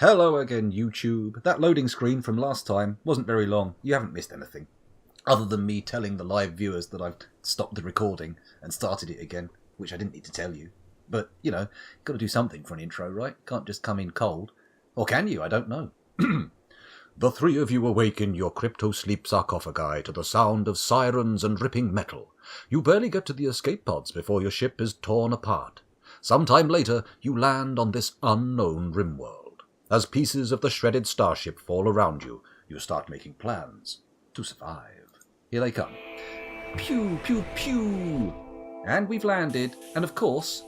Hello again, YouTube. That loading screen from last time wasn't very long. You haven't missed anything. Other than me telling the live viewers that I've stopped the recording and started it again, which I didn't need to tell you. But, you know, got to do something for an intro, right? Can't just come in cold. Or can you? I don't know. The three of you awake in your crypto-sleep sarcophagi to the sound of sirens and ripping metal. You barely get to the escape pods before your ship is torn apart. Sometime later, you land on this unknown rimworld. As pieces of the shredded starship fall around you, you start making plans to survive. Here they come. Pew, pew, pew! And we've landed, and of course,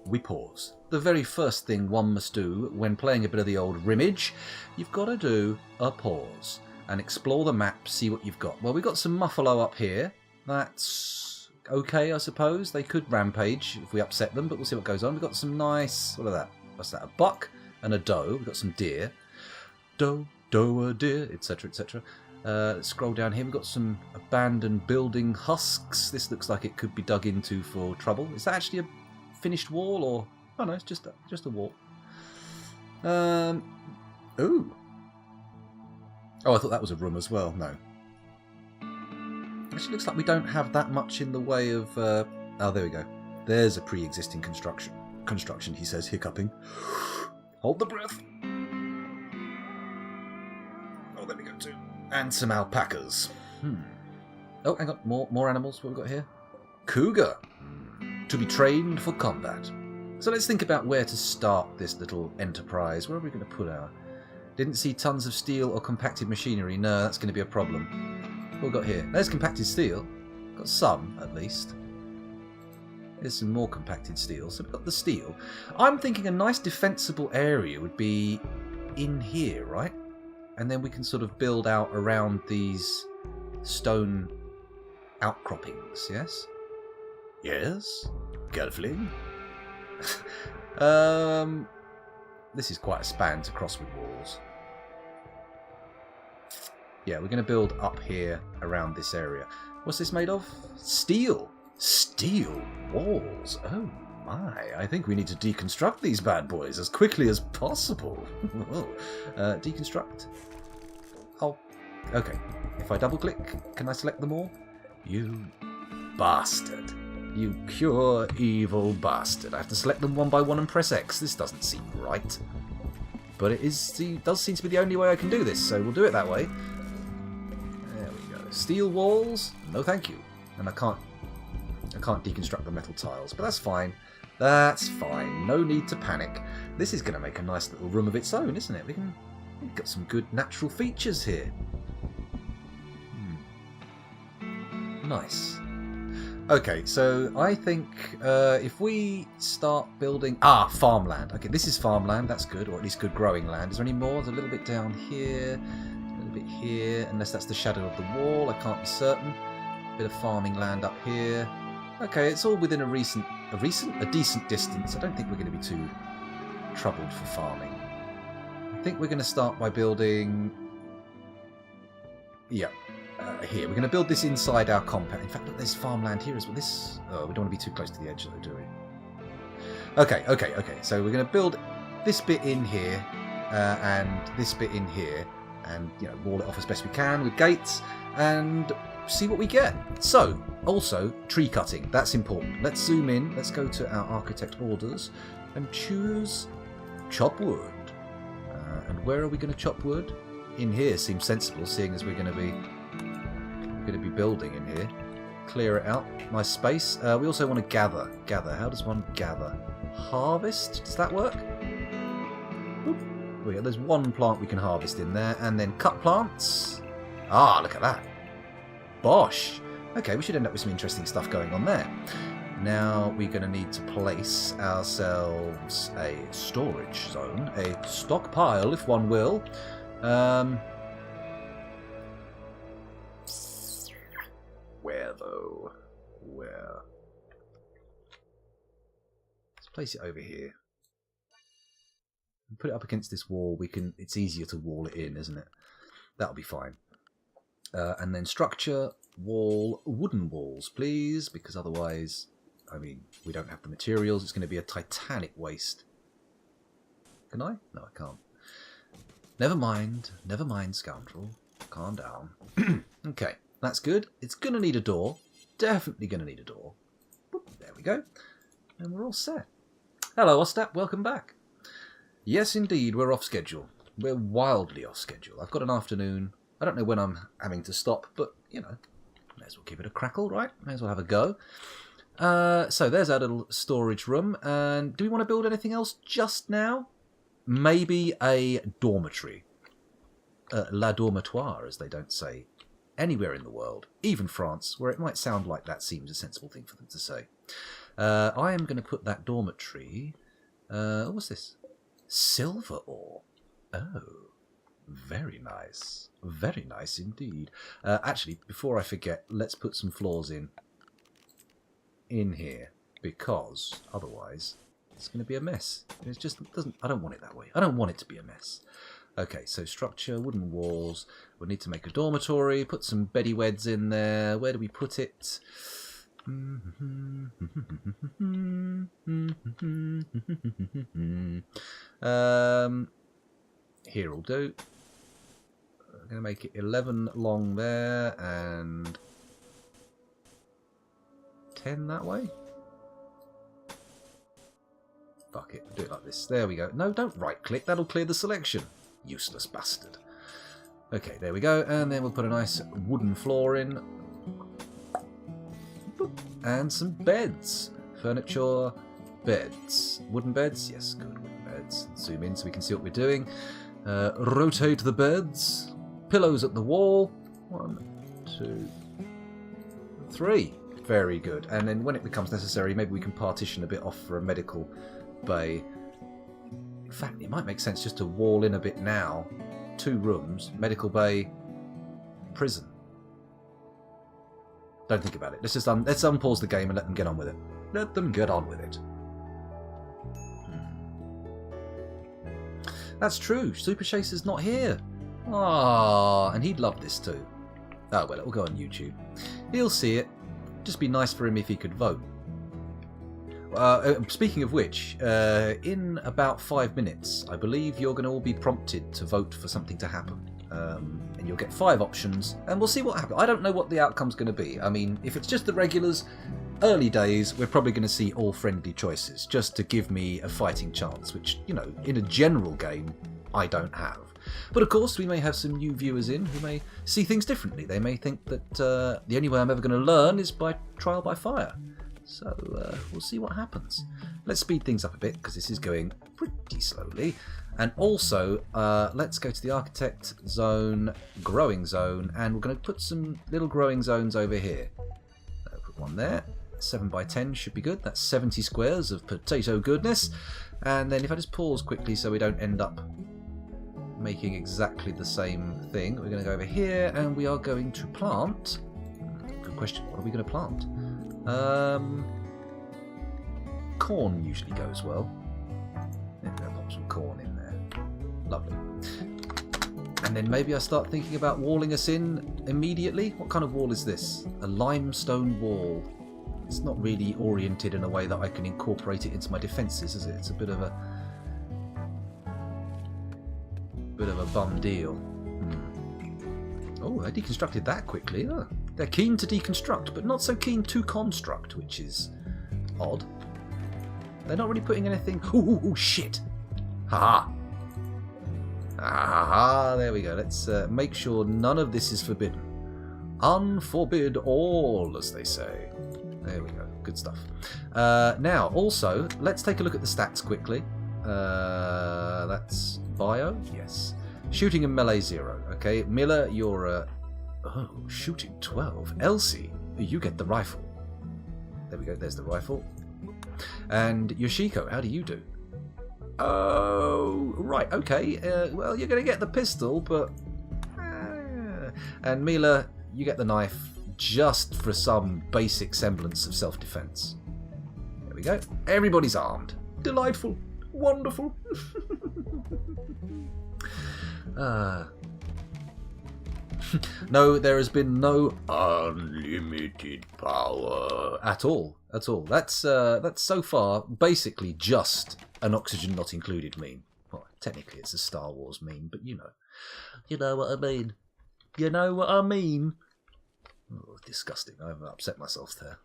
we pause. The very first thing one must do when playing a bit of the old Rimmage, you've got to do a pause and explore the map, see what you've got. Well, we've got some Muffalo up here. That's okay, I suppose. They could rampage if we upset them, but we'll see what goes on. We've got some nice... what are that? What's that? A buck and a doe. We've got some deer. Doe, a deer, etc., etc. Let's scroll down here. We've got some abandoned building husks. This looks like it could be dug into for trouble. Is that actually a finished wall, or... oh no, it's just a wall. Ooh. Oh, I thought that was a room as well. No. Actually, looks like we don't have that much in the way of... oh, there we go. There's a pre-existing construction, he says, hiccuping. Hold the breath. Oh, there we go too. And some alpacas. Oh, hang on. More animals. What have we got here? Cougar. To be trained for combat. So let's think about where to start this little enterprise. Where are we going to put our... didn't see tons of steel or compacted machinery. No, that's going to be a problem. What have we got here? There's compacted steel. Got some, at least. There's some more compacted steel. So we've got the steel. I'm thinking a nice defensible area would be in here, right? And then we can sort of build out around these stone outcroppings, yes? Yes? Gelfling? This is quite a span to cross with walls. Yeah, we're going to build up here around this area. What's this made of? Steel! Steel walls! Oh my, I think we need to deconstruct these bad boys as quickly as possible. Deconstruct. Oh, okay. If I double click, can I select them all? You bastard. You pure evil bastard. I have to select them one by one and press X. This doesn't seem right. But it does seem to be the only way I can do this, so we'll do it that way. There we go. Steel walls? No thank you. And I can't deconstruct the metal tiles, but that's fine. That's fine. No need to panic. This is going to make a nice little room of its own, isn't it? We've got some good natural features here. Nice. Okay, so I think if we start building... farmland. Okay, this is farmland. That's good, or at least good growing land. Is there any more? There's a little bit down here, a little bit here, unless that's the shadow of the wall. I can't be certain. A bit of farming land up here. Okay, it's all within a decent distance. I don't think we're going to be too troubled for farming. I think we're going to start by building... yeah. Here, we're going to build this inside our compound. In fact, look, there's farmland here as well. This... oh, we don't want to be too close to the edge, though, do we? Okay. So we're going to build this bit in here, and this bit in here, and, you know, wall it off as best we can with gates, and see what we get. So, also, tree cutting. That's important. Let's zoom in. Let's go to our architect orders and choose chop wood. And where are we going to chop wood? In here seems sensible, seeing as we're going to be building in here. Clear it out. Nice space. We also want to gather. How does one gather? Harvest? Does that work? Oop. There's one plant we can harvest in there, and then cut plants. Look at that. Bosh. Okay, we should end up with some interesting stuff going on there. Now we're going to need to place ourselves a storage zone, a stockpile, if one will. Where though? Where? Let's place it over here. Put it up against this wall. It's easier to wall it in, isn't it? That'll be fine. And then structure, wall, wooden walls, please, because otherwise, I mean, we don't have the materials. It's going to be a titanic waste. Can I? No, I can't. Never mind, scoundrel. Calm down. Okay, that's good. It's going to need a door. Definitely going to need a door. Boop, there we go. And we're all set. Hello, Ostap. Welcome back. Yes, indeed, we're off schedule. We're wildly off schedule. I've got an afternoon. I don't know when I'm having to stop, but, you know, may as well give it a crackle, right? May as well have a go. So there's our little storage room. And do we want to build anything else just now? Maybe a dormitory. La dormitoire, as they don't say anywhere in the world, even France, where it might sound like that seems a sensible thing for them to say. I am going to put that dormitory... what's this? Silver ore. Oh, very nice. Very nice indeed. Actually, before I forget, let's put some floors in here, because otherwise it's going to be a mess. It just doesn't... I don't want it that way. I don't want it to be a mess. Okay, so structure, wooden walls. We'll need to make a dormitory, put some beddy-weds in there. Where do we put it? Here will do. I'm going to make it 11 long there and 10 that way. Fuck it, do it like this. There we go. No, don't right-click. That'll clear the selection. Useless bastard. Okay, there we go. And then we'll put a nice wooden floor in. Boop. And some beds. Furniture, beds. Wooden beds? Yes, good wooden beds. Zoom in so we can see what we're doing. Rotate the beds. Pillows at the wall. 1, 2, 3. Very good. And then when it becomes necessary, maybe we can partition a bit off for a medical bay. In fact, it might make sense just to wall in a bit now. 2 rooms, medical bay, prison. Don't think about it. Let's just let's unpause the game and let them get on with it. Let them get on with it. That's true. Super Chaser's not here. Ah, and he'd love this too. Oh well, it'll go on YouTube. He'll see it. Just be nice for him if he could vote. Speaking of which, in about 5 minutes, I believe you're going to all be prompted to vote for something to happen. And you'll get 5 options, and we'll see what happens. I don't know what the outcome's going to be. I mean, if it's just the regulars, early days, we're probably going to see all friendly choices, just to give me a fighting chance, which, you know, in a general game, I don't have. But of course, we may have some new viewers in who may see things differently. They may think that the only way I'm ever going to learn is by trial by fire. So we'll see what happens. Let's speed things up a bit because this is going pretty slowly. And also, let's go to the architect zone, growing zone, and we're going to put some little growing zones over here. Put one there. 7 by 10 should be good. That's 70 squares of potato goodness. And then if I just pause quickly so we don't end up making exactly the same thing, we're going to go over here and we are going to plant. Good question. What are we going to plant? Corn usually goes well. Yeah, I'll pop some corn in there. Lovely. And then maybe I start thinking about walling us in immediately. What kind of wall is this? A limestone wall. It's not really oriented in a way that I can incorporate it into my defences, is it? It's a bit of a bum deal. Oh, I deconstructed that quickly. Oh, they're keen to deconstruct, but not so keen to construct, which is odd. They're not really putting anything... Ooh, shit! Ha-ha! Ah, there we go. Let's make sure none of this is forbidden. Unforbid all, as they say. There we go. Good stuff. Now, also, let's take a look at the stats quickly. That's bio? Yes. Shooting and melee 0. Okay, Miller, you're oh, shooting 12. Elsie, you get the rifle. There we go, there's the rifle. And Yoshiko, how do you do? Oh, right, okay. Well, you're going to get the pistol, but... And Mila, you get the knife just for some basic semblance of self-defense. There we go. Everybody's armed. Delightful. Wonderful. No, there has been no unlimited power at all. That's so far basically just an oxygen not included meme. Well, Technically, it's a Star Wars meme, but you know. You know what I mean. You know what I mean. Oh, disgusting. I've upset myself there.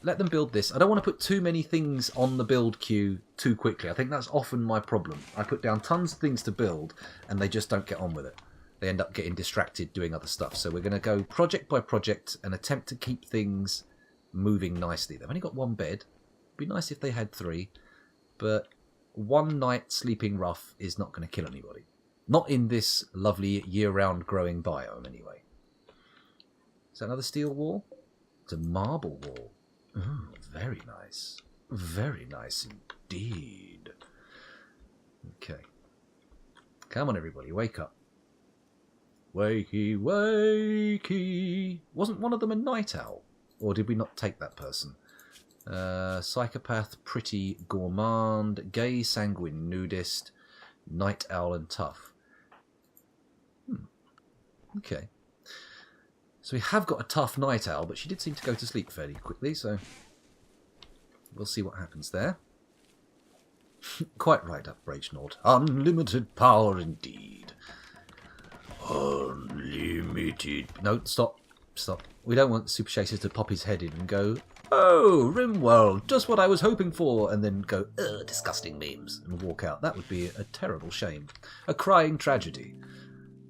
Let them build this. I don't want to put too many things on the build queue too quickly. I think that's often my problem. I put down tons of things to build, and they just don't get on with it. They end up getting distracted doing other stuff. So we're going to go project by project and attempt to keep things moving nicely. They've only got one bed. It'd be nice if they had 3, but one night sleeping rough is not going to kill anybody. Not in this lovely year-round growing biome, anyway. Is that another steel wall? It's a marble wall. Ooh, very nice. Very nice indeed. Okay. Come on, everybody, wake up. Wakey, wakey. Wasn't one of them a night owl? Or did we not take that person? Psychopath, pretty, gourmand, gay, sanguine, nudist, night owl and tough. Okay. So we have got a tough night owl, but she did seem to go to sleep fairly quickly, so we'll see what happens there. Quite right up, Bragenord. Unlimited power indeed. Unlimited... No, stop. Stop. We don't want Super Chaser to pop his head in and go, "Oh, Rimworld, just what I was hoping for," and then go, "Ugh, disgusting memes," and walk out. That would be a terrible shame. A crying tragedy.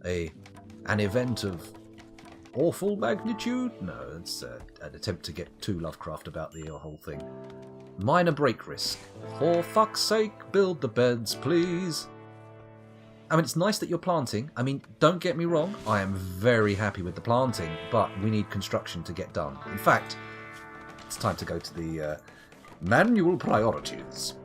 An event of awful magnitude? No, it's an attempt to get too Lovecraft about the whole thing. Minor break risk. For fuck's sake, build the beds, please. I mean, it's nice that you're planting. I mean, don't get me wrong, I am very happy with the planting, but we need construction to get done. In fact, it's time to go to the manual priorities.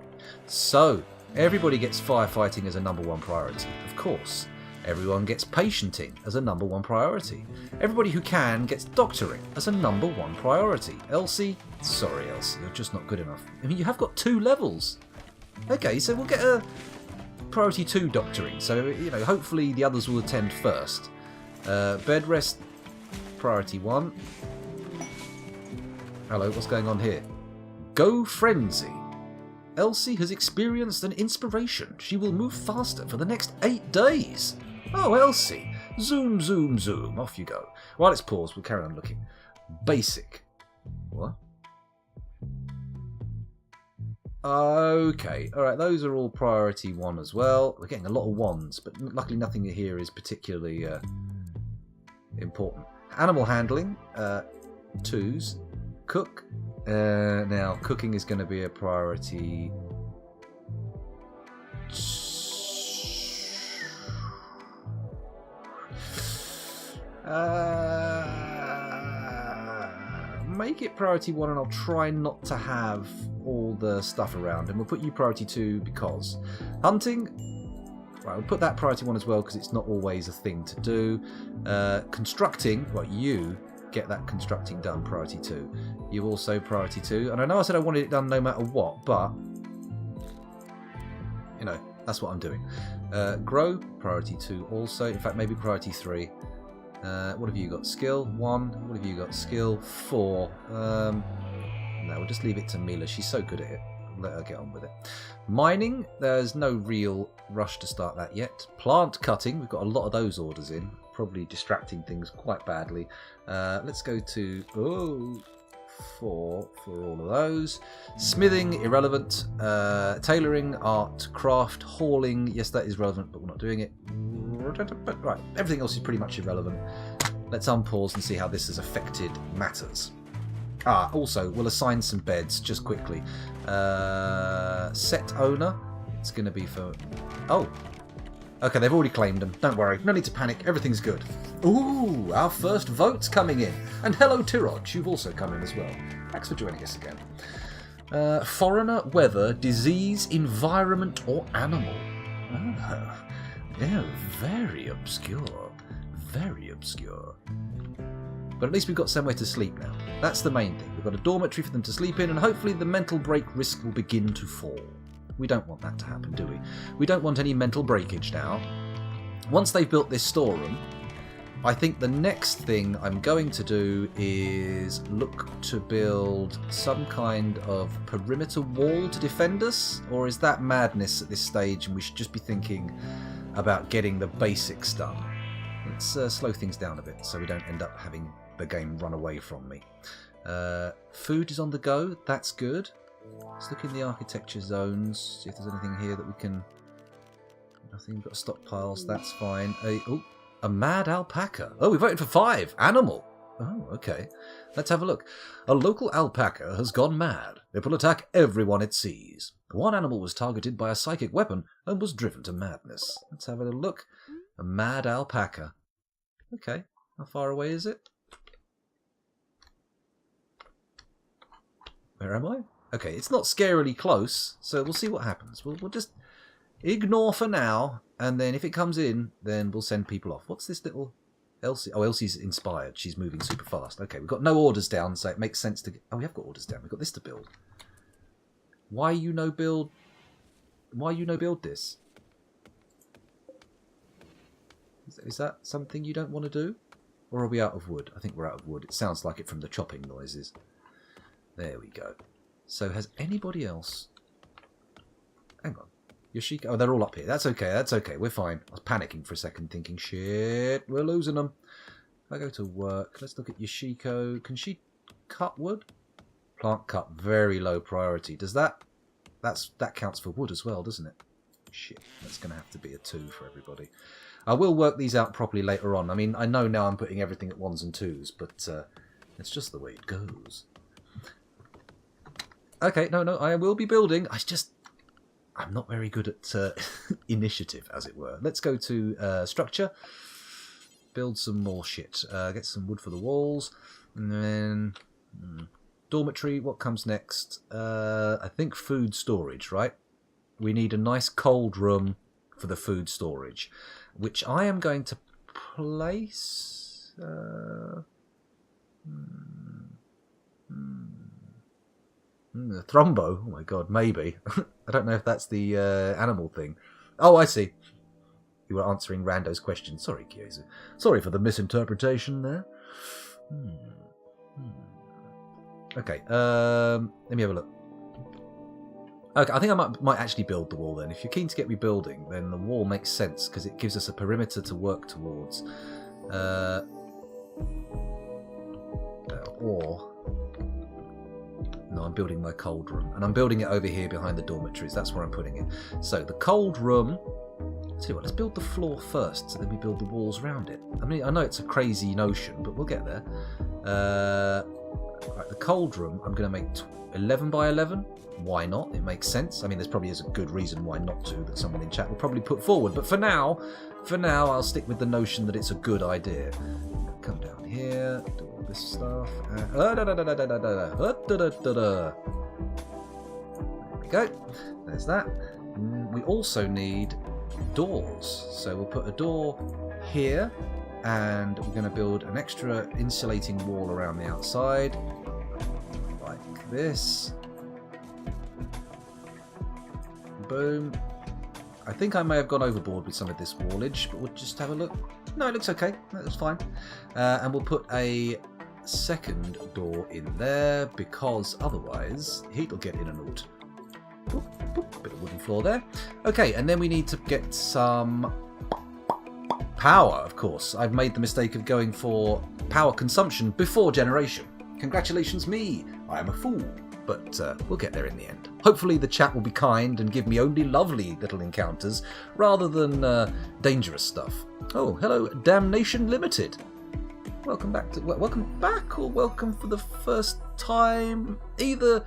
So, everybody gets firefighting as a #1 priority, of course. Everyone gets patienting as a #1 priority. Everybody who can gets doctoring as a #1 priority. Elsie, sorry Elsie, you're just not good enough. I mean, you have got 2 levels. Okay, so we'll get a priority 2 doctoring. So, you know, hopefully the others will attend first. Bed rest, priority 1. Hello, what's going on here? Go frenzy. Elsie has experienced an inspiration. She will move faster for the next 8 days. Oh, Elsie. Zoom, zoom, zoom. Off you go. While it's paused, we'll carry on looking. Basic. What? Okay. Alright, those are all priority 1 as well. We're getting a lot of 1s, but luckily nothing here is particularly important. Animal handling, 2s. Cook. Now, cooking is going to be a priority... make it priority 1 and I'll try not to have all the stuff around. And we'll put you priority 2 because... Hunting... Right, we'll put that priority 1 as well because it's not always a thing to do. Constructing... Well, you get that constructing done, priority 2. You also priority 2. And I know I said I wanted it done no matter what, but... You know, that's what I'm doing. Grow, priority 2 also. In fact, maybe priority 3. What have you got? Skill 1. What have you got? Skill 4. No, we'll just leave it to Mila. She's so good at it. Let her get on with it. Mining, there's no real rush to start that yet. Plant cutting, we've got a lot of those orders in. Probably distracting things quite badly. Let's go to 4 for all of those. Smithing, irrelevant. Tailoring, art, craft, hauling. Yes, that is relevant, but we're not doing it. Right, everything else is pretty much irrelevant. Let's unpause and see how this has affected matters. Also, we'll assign some beds just quickly. Set owner. It's going to be for... Oh. Okay, they've already claimed them. Don't worry. No need to panic. Everything's good. Ooh, our first vote's coming in. And hello, Tiroj. You've also come in as well. Thanks for joining us again. Foreigner, weather, disease, environment, or animal. Oh, yeah, very obscure. Very obscure. But at least we've got somewhere to sleep now. That's the main thing. We've got a dormitory for them to sleep in, and hopefully the mental break risk will begin to fall. We don't want that to happen, do we? We don't want any mental breakage now. Once they've built this storeroom, I think the next thing I'm going to do is look to build some kind of perimeter wall to defend us, or is that madness at this stage and we should just be thinking about getting the basics done? Let's slow things down a bit so we don't end up having the game run away from me. Food is on the go, that's good. Let's look in the architecture zones, see if there's anything here that we can... Nothing, we've got stockpiles, that's fine. A mad alpaca. Oh, we voted for 5. Animal. Oh, okay. Let's have a look. A local alpaca has gone mad. It will attack everyone it sees. One animal was targeted by a psychic weapon and was driven to madness. Let's have a look. A mad alpaca. Okay. How far away is it? Where am I? Okay, it's not scarily close, so we'll see what happens. We'll just ignore for now, and then if it comes in, then we'll send people off. What's this little... Elsie? Oh, Elsie's inspired. She's moving super fast. Okay, we've got no orders down, so it makes sense to... Oh, we have got orders down. We've got this to build. Why you no build this? Is that something you don't want to do? Or are we out of wood? I think we're out of wood. It sounds like it from the chopping noises. There we go. So has anybody else... Hang on. Yoshiko... Oh, they're all up here. That's okay. That's okay. We're fine. I was panicking for a second thinking, shit, we're losing them. If I go to work, let's look at Yoshiko. Can she cut wood? Plant cut. Very low priority. Does that... That counts for wood as well, doesn't it? Shit. That's going to have to be a 2 for everybody. I will work these out properly later on. I mean, I know now I'm putting everything at 1s and 2s, but it's just the way it goes. Okay, no, I will be building. I'm not very good at initiative, as it were. Let's go to structure. Build some more shit. Get some wood for the walls. And then... dormitory, what comes next? I think food storage, right? We need a nice cold room for the food storage, which I am going to place... A thrombo? Oh my god, maybe. I don't know if that's the animal thing. Oh, I see. You were answering Rando's question. Sorry, Kyozu. Sorry for the misinterpretation there. Okay, let me have a look. Okay, I think I might actually build the wall then. If you're keen to get me building, then the wall makes sense because it gives us a perimeter to work towards. No, I'm building my cold room. And I'm building it over here behind the dormitories. That's where I'm putting it. So, the cold room... Tell you what, let's build the floor first, so then we build the walls around it. I mean, I know it's a crazy notion, but we'll get there. Right, the cold room, I'm going to make 11 by 11. Why not? It makes sense. I mean, there's probably is a good reason why not to that someone in chat will probably put forward. But for now, I'll stick with the notion that it's a good idea. Come down here, do all this stuff. There we go. There's that. We also need doors. So we'll put a door here, and we're going to build an extra insulating wall around the outside, like this. Boom. I think I may have gone overboard with some of this wallage, but we'll just have a look. No, it looks okay. That's fine. And we'll put a second door in there, because otherwise heat'll get in and out. Boop, boop, bit of wooden floor there. Okay, and then we need to get some power, of course. I've made the mistake of going for power consumption before generation. Congratulations me. I am a fool. But we'll get there in the end. Hopefully the chat will be kind and give me only lovely little encounters rather than dangerous stuff. Oh, hello, Damnation Limited. Welcome back or welcome for the first time. Either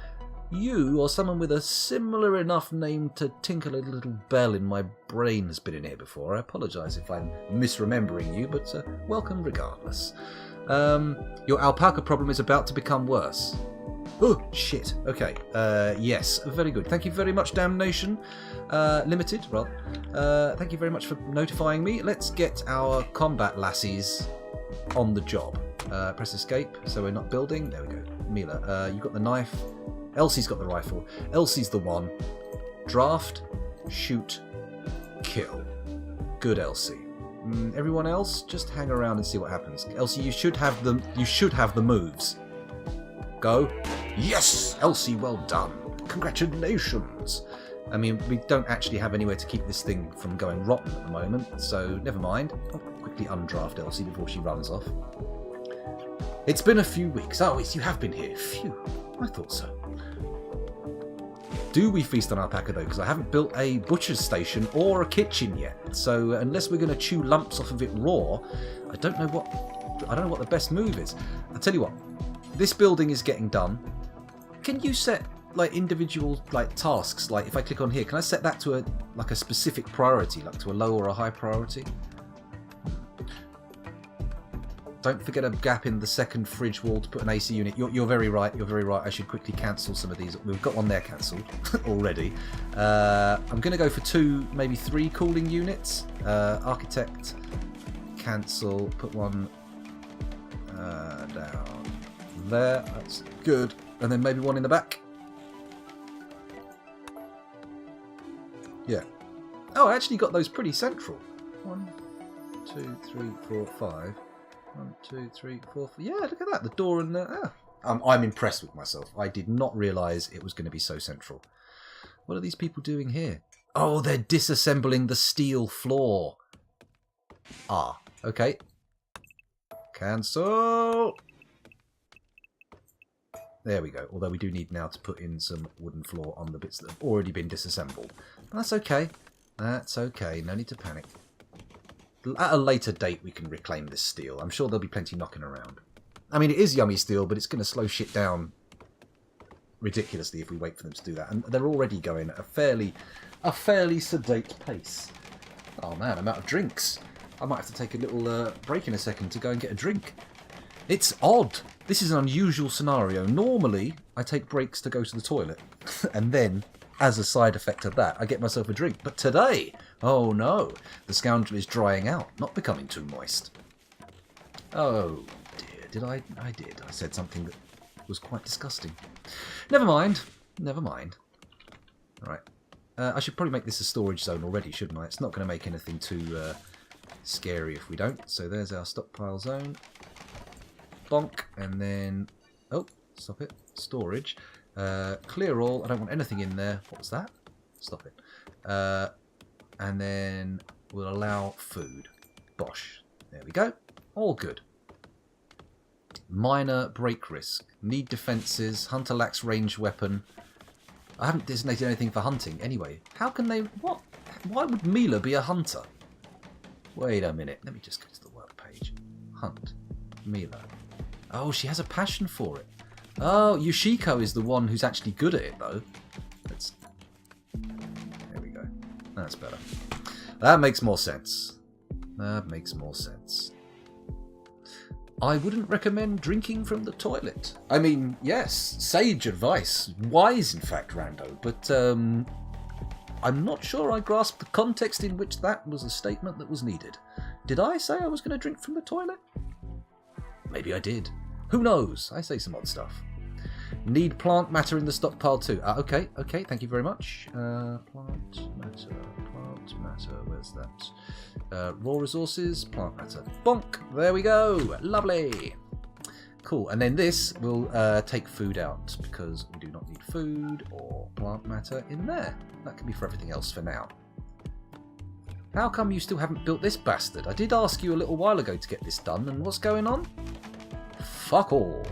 you or someone with a similar enough name to tinkle a little bell in my brain has been in here before. I apologise if I'm misremembering you, but welcome regardless. Your alpaca problem is about to become worse. Oh, shit. Okay. Yes, very good. Thank you very much, Damnation Limited. Well, thank you very much for notifying me. Let's get our combat lassies on the job. Press escape so we're not building. There we go. Mila, you got the knife. Elsie's got the rifle. Elsie's the one. Draft, shoot, kill. Good Elsie. Everyone else, just hang around and see what happens. Elsie, you should have the moves. Go. Yes, Elsie, well done. Congratulations. I mean, we don't actually have anywhere to keep this thing from going rotten at the moment, so never mind. I'll quickly undraft Elsie before she runs off. It's been a few weeks. Oh, yes, you have been here. Phew, I thought so. Do we feast on alpaca though? Because I haven't built a butcher's station or a kitchen yet. So unless we're going to chew lumps off of it raw, I don't know what the best move is. I'll tell you what. This building is getting done. Can you set like individual like tasks? Like if I click on here, can I set that to a specific priority, like to a low or a high priority? Don't forget a gap in the second fridge wall to put an AC unit. You're very right. You're very right. I should quickly cancel some of these. We've got one there cancelled already. I'm going to go for 2, maybe 3 cooling units. Architect, cancel. Put one down there. That's good. And then maybe one in the back. Yeah. Oh, I actually got those pretty central. 1, 2, 3, 4, 5. 1, 2, 3, 4, 5. Yeah, look at that. The door and the... I'm impressed with myself. I did not realise it was going to be so central. What are these people doing here? Oh, they're disassembling the steel floor. Ah, okay. Cancel. There we go. Although we do need now to put in some wooden floor on the bits that have already been disassembled. That's okay. That's okay. No need to panic. At a later date, we can reclaim this steel. I'm sure there'll be plenty knocking around. I mean, it is yummy steel, but it's going to slow shit down ridiculously if we wait for them to do that. And they're already going at a fairly sedate pace. Oh man, I'm out of drinks. I might have to take a little break in a second to go and get a drink. It's odd. This is an unusual scenario. Normally, I take breaks to go to the toilet, and then, as a side effect of that, I get myself a drink. But today, oh no, the scoundrel is drying out, not becoming too moist. Oh dear, I did. I said something that was quite disgusting. Never mind. Never mind. Right. I should probably make this a storage zone already, shouldn't I? It's not going to make anything too scary if we don't. So there's our stockpile zone. Bonk. And then... Oh, stop it. Storage. Clear all. I don't want anything in there. What was that? Stop it. And then we'll allow food. There we go. All good. Minor break risk. Need defences. Hunter lacks ranged weapon. I haven't designated anything for hunting anyway. How can they... What? Why would Mila be a hunter? Wait a minute. Let me just go to the work page. Hunt. Mila. Oh, she has a passion for it. Oh, Yoshiko is the one who's actually good at it, though. There we go. That's better. That makes more sense. That makes more sense. I wouldn't recommend drinking from the toilet. I mean, yes, sage advice. Wise, in fact, Rando. But I'm not sure I grasped the context in which that was a statement that was needed. Did I say I was going to drink from the toilet? Maybe I did. Who knows? I say some odd stuff. Need plant matter in the stockpile too. Okay, thank you very much. Plant matter, where's that? Raw resources, plant matter. Bonk! There we go! Lovely! Cool, and then this will take food out, because we do not need food or plant matter in there. That can be for everything else for now. How come you still haven't built this bastard? I did ask you a little while ago to get this done, and what's going on? Fuck all.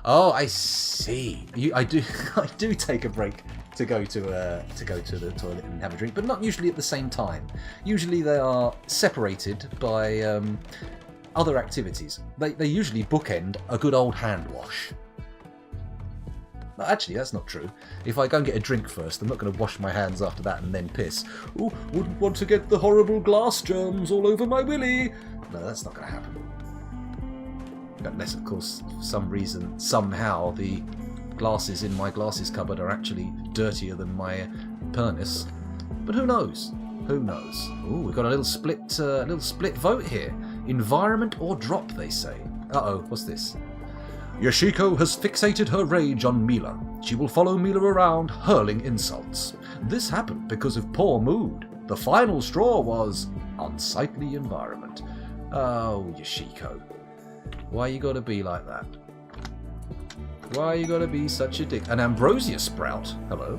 Oh, I see. I do take a break to go to the toilet and have a drink, but not usually at the same time. Usually they are separated by other activities. They usually bookend a good old hand wash. Actually, that's not true. If I go and get a drink first, I'm not going to wash my hands after that and then piss. Oh, wouldn't want to get the horrible glass germs all over my willy. No, that's not going to happen. Unless, of course, for some reason, somehow, the glasses in my glasses cupboard are actually dirtier than my pernus. But who knows? Who knows? Oh, we've got a little split vote here. Environment or drop, they say. Uh-oh, what's this? Yoshiko has fixated her rage on Mila. She will follow Mila around, hurling insults. This happened because of poor mood. The final straw was unsightly environment. Oh, Yoshiko. Why you gotta be like that? Why you gotta be such a dick? An ambrosia sprout. Hello.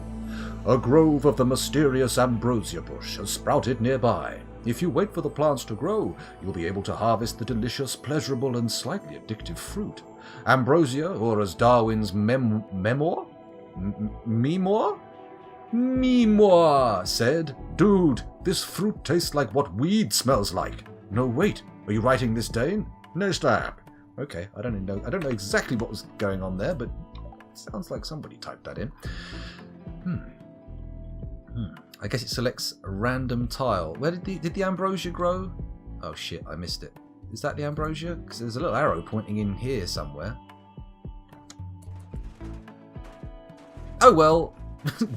A grove of the mysterious ambrosia bush has sprouted nearby. If you wait for the plants to grow, you'll be able to harvest the delicious, pleasurable, and slightly addictive fruit. Ambrosia, or as Darwin's memoir said, "Dude, this fruit tastes like what weed smells like." No, wait, are you writing this, Dane? No, stop. Okay, I don't know exactly what was going on there, but it sounds like somebody typed that in. I guess it selects a random tile. Where did the ambrosia grow? Oh shit, I missed it. Is that the ambrosia? Because there's a little arrow pointing in here somewhere. Oh well,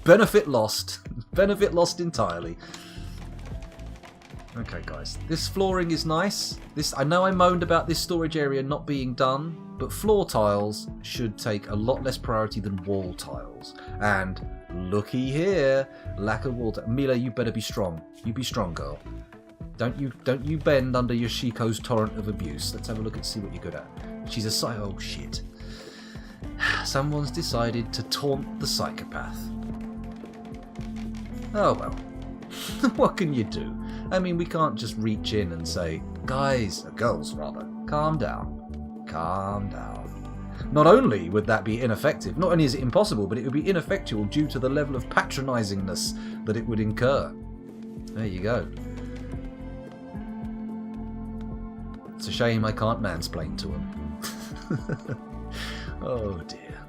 benefit lost. Benefit lost entirely. Okay guys, this flooring is nice. I know I moaned about this storage area not being done, but floor tiles should take a lot less priority than wall tiles. And looky here, lack of wall. Mila, you better be strong. You be strong, girl. Don't you bend under Yoshiko's torrent of abuse. Let's have a look and see what you're good at. She's a oh shit. Someone's decided to taunt the psychopath. Oh well. What can you do? I mean, we can't just reach in and say, guys, girls rather, calm down. Calm down. Not only would that be ineffective, not only is it impossible, but it would be ineffectual due to the level of patronisingness that it would incur. There you go. It's a shame I can't mansplain to him. Oh dear.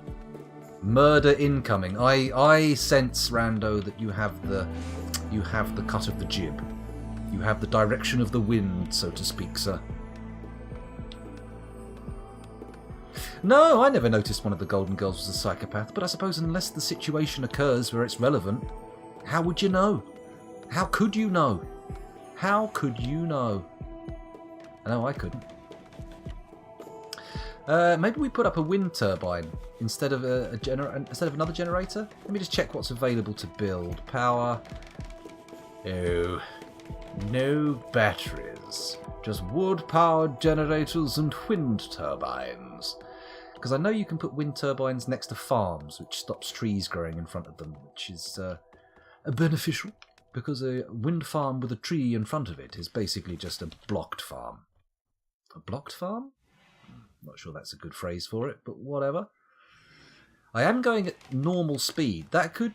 Murder incoming. I sense, Rando, that you have the cut of the jib. You have the direction of the wind, so to speak, sir. No, I never noticed one of the Golden Girls was a psychopath, but I suppose unless the situation occurs where it's relevant, how would you know? How could you know? How could you know? No, I couldn't. Maybe we put up a wind turbine instead of another generator. Let me just check what's available to build. Power. Oh, no batteries. Just wood-powered generators and wind turbines. Because I know you can put wind turbines next to farms, which stops trees growing in front of them, which is beneficial. Because a wind farm with a tree in front of it is basically just a blocked farm. A blocked farm? Not sure that's a good phrase for it, but whatever. I am going at normal speed. That could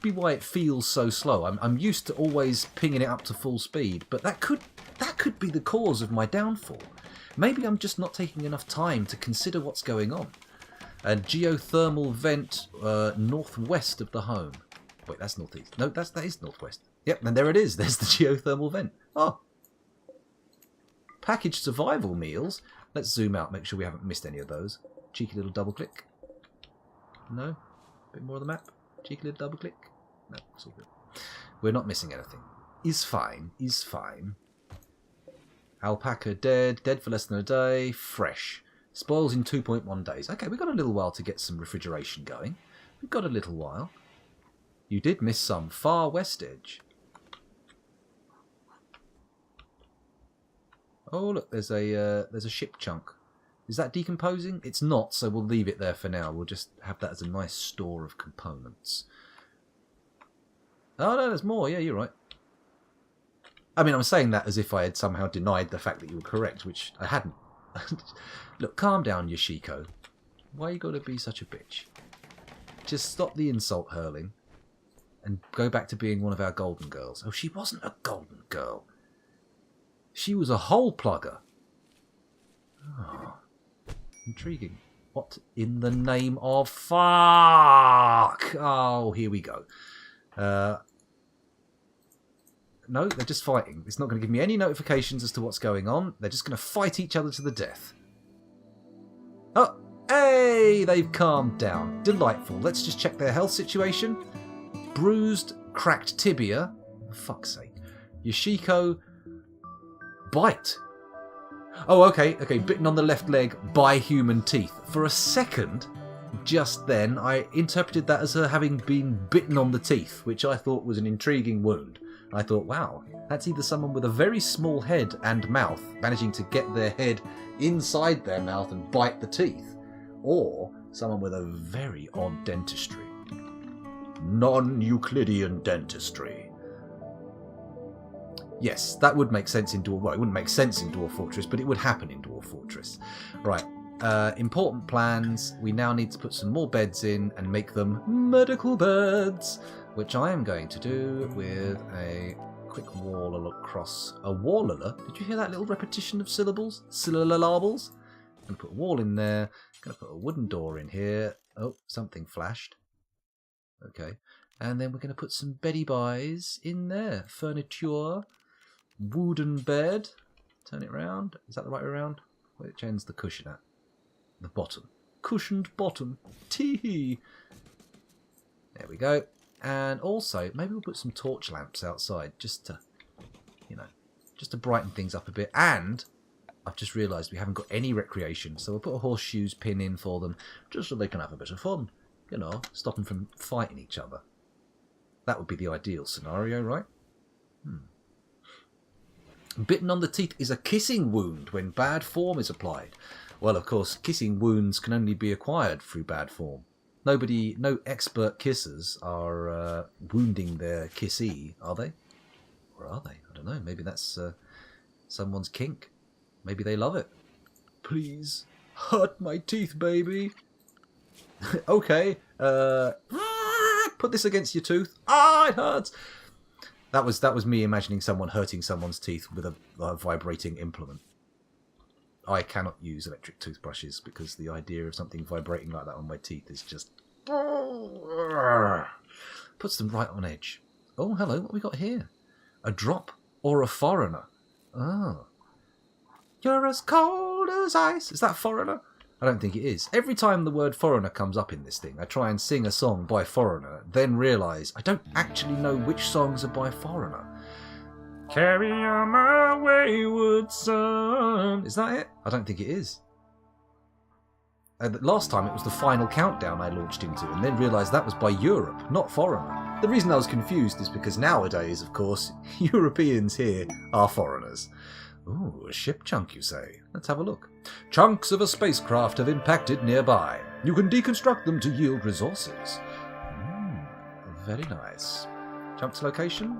be why it feels so slow. I'm used to always pinging it up to full speed, but that could be the cause of my downfall. Maybe I'm just not taking enough time to consider what's going on. A geothermal vent northwest of the home. Wait, that's northeast. No, that is northwest. Yep, and there it is. There's the geothermal vent. Oh. Packaged survival meals. Let's zoom out, make sure we haven't missed any of those. Cheeky little double click. No? A bit more of the map. Cheeky little double click. No, it's all good. We're not missing anything. Is fine. Is fine. Alpaca dead. Dead for less than a day. Fresh. Spoils in 2.1 days. Okay, we've got a little while to get some refrigeration going. We've got a little while. You did miss some. Far west edge. Oh look, there's a ship chunk. Is that decomposing? It's not, so we'll leave it there for now. We'll just have that as a nice store of components. Oh no, there's more. Yeah, you're right. I mean, I'm saying that as if I had somehow denied the fact that you were correct, which I hadn't. Look, calm down, Yoshiko. Why you gotta be such a bitch? Just stop the insult hurling and go back to being one of our golden girls. Oh, she wasn't a golden girl. She was a hole plugger. Oh, intriguing. What in the name of fuck? Oh, here we go. No, they're just fighting. It's not going to give me any notifications as to what's going on. They're just going to fight each other to the death. Oh, hey, they've calmed down. Delightful. Let's just check their health situation. Bruised, cracked tibia. For fuck's sake. Yoshiko... Bite. Oh, okay, bitten on the left leg by human teeth. For a second, just then, I interpreted that as her having been bitten on the teeth, which I thought was an intriguing wound. I thought, wow, that's either someone with a very small head and mouth managing to get their head inside their mouth and bite the teeth, or someone with a very odd dentistry. Non-Euclidean dentistry. Yes, that would make sense in Dwarf... Well, it wouldn't make sense in Dwarf Fortress, but it would happen in Dwarf Fortress. Right. Important plans. We now need to put some more beds in and make them medical beds, which I am going to do with a quick wall across. A wall-a-la? Did you hear that little repetition of syllables? Syllables? I'm going to put a wall in there. I'm going to put a wooden door in here. Oh, something flashed. Okay. And then we're going to put some beddy buys in there. Furniture. Wooden bed. Turn it round. Is that the right way around? Which end's the cushion at? The bottom. Cushioned bottom. Tee. There we go. And also, maybe we'll put some torch lamps outside just to, just to brighten things up a bit. And I've just realised we haven't got any recreation, so we'll put a horseshoes pin in for them just so they can have a bit of fun. Stop them from fighting each other. That would be the ideal scenario, right? Bitten on the teeth is a kissing wound when bad form is applied. Well, of course, kissing wounds can only be acquired through bad form. No expert kissers are wounding their kissee, are they? Or are they? I don't know. Maybe that's someone's kink. Maybe they love it. Please, hurt my teeth, baby. Okay. Put this against your tooth. Ah, it hurts. That was me imagining someone hurting someone's teeth with a vibrating implement. I cannot use electric toothbrushes because the idea of something vibrating like that on my teeth is just... puts them right on edge. Oh, hello, what have we got here? A drop or a foreigner? Oh. You're as cold as ice. Is that foreigner? I don't think it is. Every time the word foreigner comes up in this thing, I try and sing a song by foreigner, then realise I don't actually know which songs are by foreigner. Carry on my wayward son. Is that it? I don't think it is. Last time it was the Final Countdown I launched into, and then realised that was by Europe, not foreigner. The reason I was confused is because nowadays, of course, Europeans here are foreigners. Ooh, a ship chunk, you say? Let's have a look. Chunks of a spacecraft have impacted nearby. You can deconstruct them to yield resources. Very nice. Jump to location?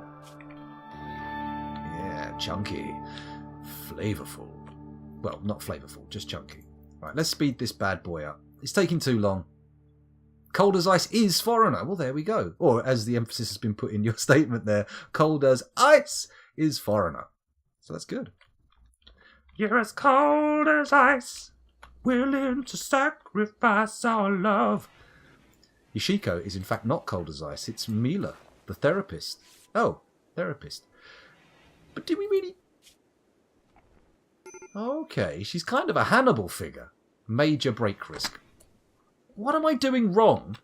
Yeah, chunky. Flavorful. Well, not flavorful, just chunky. Right, let's speed this bad boy up. It's taking too long. Cold as ice is foreigner. Well, there we go. Or, as the emphasis has been put in your statement there, cold as ice is foreigner. So that's good. You're as cold as ice, willing to sacrifice our love. Yoshiko is in fact not cold as ice. It's Mila, the therapist. Oh, therapist. But do we really... Okay, she's kind of a Hannibal figure. Major break risk. What am I doing wrong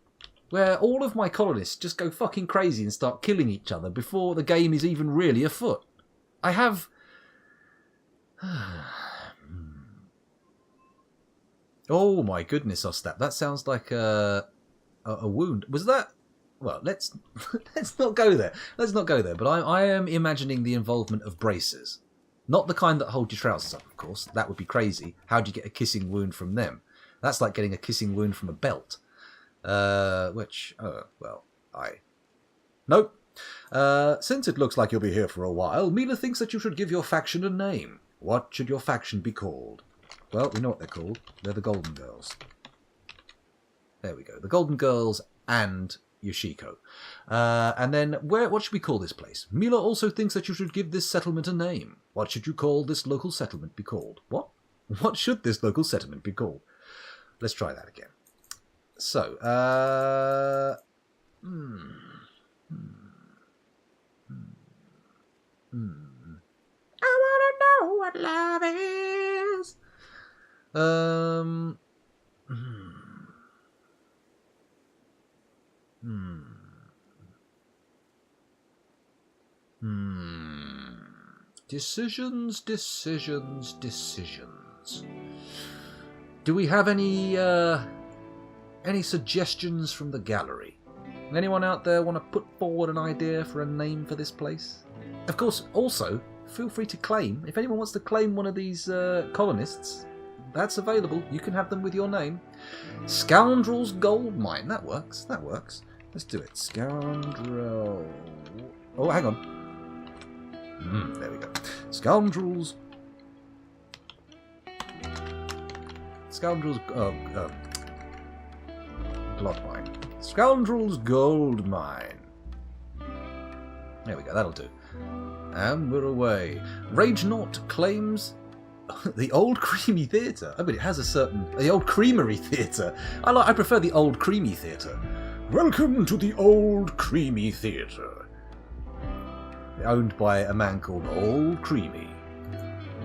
where all of my colonists just go fucking crazy and start killing each other before the game is even really afoot? I have... Oh my goodness, Ostap. That sounds like a wound. Was that... Well, let's not go there. Let's not go there. But I am imagining the involvement of braces. Not the kind that hold your trousers up, of course. That would be crazy. How do you get a kissing wound from them? That's like getting a kissing wound from a belt. Nope. Since it looks like you'll be here for a while, Mila thinks that you should give your faction a name. What should your faction be called? Well, we know what they're called. They're the Golden Girls. There we go. The Golden Girls and Yoshiko. And then, what should we call this place? Mila also thinks that you should give this settlement a name. What should you call this local settlement be called? What? What should this local settlement be called? Let's try that again. So, I wanna know what love is. Decisions. Do we have any suggestions from the gallery? Anyone out there want to put forward an idea for a name for this place? Of course, also, feel free to claim. If anyone wants to claim one of these colonists, that's available. You can have them with your name. Scoundrel's Gold Mine. That works. That works. Let's do it. Scoundrel... Oh, hang on. There we go. Scoundrels... Scoundrels... Blood Mine. Scoundrel's Gold Mine. There we go. That'll do. And we're away. Rage Not claims... the Old Creamy Theatre. I mean, it has a certain... The Old Creamery Theatre. I prefer the Old Creamy Theatre. Welcome to the Old Creamy Theatre. Owned by a man called Old Creamy.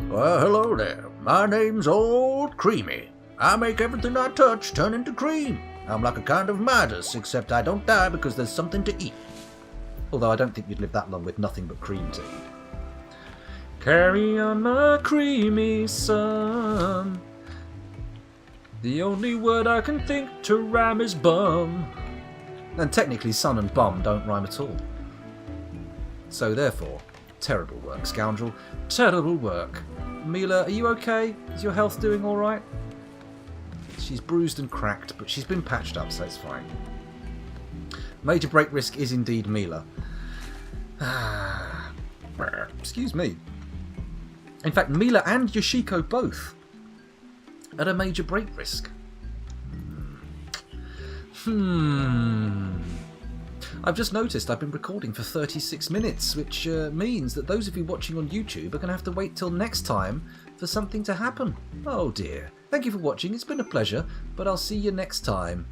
Well, hello there. My name's Old Creamy. I make everything I touch turn into cream. I'm like a kind of Midas, except I don't die because there's something to eat. Although I don't think you'd live that long with nothing but cream to eat. Carry on my creamy son. The only word I can think to rhyme is bum. And technically son and bum don't rhyme at all. So therefore, terrible work, scoundrel. Terrible work. Mila, are you okay? Is your health doing alright? She's bruised and cracked, but she's been patched up, so it's fine. Major break risk is indeed Mila. Excuse me. In fact, Mila and Yoshiko both at a major break risk. I've just noticed I've been recording for 36 minutes, which means that those of you watching on YouTube are going to have to wait till next time for something to happen. Oh dear. Thank you for watching. It's been a pleasure, but I'll see you next time.